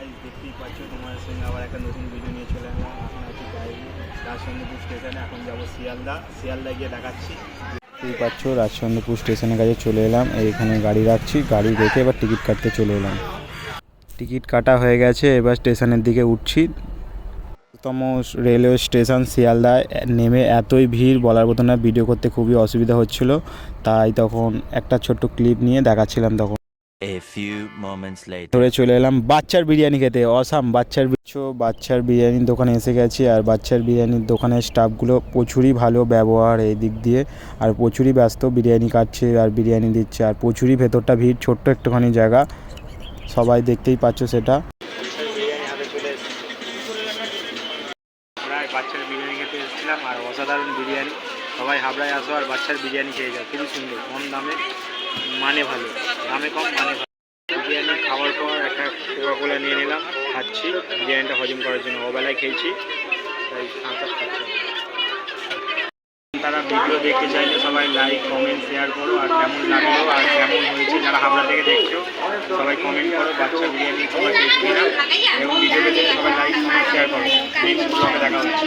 Guys দেখতেই পাচ্ছ, তোমার সঙ্গে আবার একটা নতুন ভিডিও নিয়ে চলে এলাম। এখন আছি রাজচন্দ্রপুর স্টেশনে, এখন যাবো শিয়ালদা গিয়ে দেখাচ্ছি। দেখতেই পাচ্ছ রাজচন্দ্রপুর স্টেশনের কাছে চলে এলাম। এইখানে গাড়ি রাখছি, গাড়ি রেখে এবার টিকিট কাটতে চলে এলাম। টিকিট কাটা হয়ে গেছে, এবার স্টেশনের দিকে উঠছি। তম রেলওয়ে স্টেশন শিয়ালদায় নেমে এতই ভিড় বলার মতো না, ভিডিও করতে খুবই অসুবিধা হচ্ছিল, তাই তখন একটা ছোট্ট ক্লিপ নিয়ে দেখাচ্ছিলাম। তখন ধরে চলে এলাম বাচ্চার বিরিয়ানি খেতে। অসাম বাচ্চার বিরিয়ানির দোকানে এসে গেছি, আর বাচ্চার বিরিয়ানির দোকানের স্টাফগুলো প্রচুরই ভালো ব্যবহার এই দিক দিয়ে, আর প্রচুরই ব্যস্ত, বিরিয়ানি কাটছে আর বিরিয়ানি দিচ্ছে, আর প্রচুরই ভেতরটা ভিড়, ছোট্ট একটুখানি জায়গা, সবাই দেখতেই পাচ্ছ সেটা। বাচ্চার বিরিয়ানি খেতে এসেছিলাম, আর অসাধারণ বিরিয়ানি, সবাই হাবড়ায় আসো আর বাচ্চার বিরিয়ানি খেয়ে যাও, খুবই সুন্দর, কম দামে, মানে ভালো, দামে কম মানে ভালো। বিরিয়ানি খাওয়ার পর একটা কোকা-কোলা নিয়ে নিলাম, খাচ্ছি বিরিয়ানিটা হজম করার জন্য, ওবেলায় খেয়েছি তাই খাঁচা খাচ্ছি। তারা ভিডিও দেখতে চাইলে সবাই লাইক কমেন্ট শেয়ার করো, আর কেমন লাগলো আর কেমন হয়েছে যারা হাবড়া থেকে দেখছো সবাই কমেন্ট করো, বাচ্চা বিরিয়ানি তোমরা খেয়েছি কিনা, এবং ভিডিও দেখে সবাই লাইক কমেন্ট শেয়ার করো। নেক্সট ব্লগে দেখা হচ্ছে।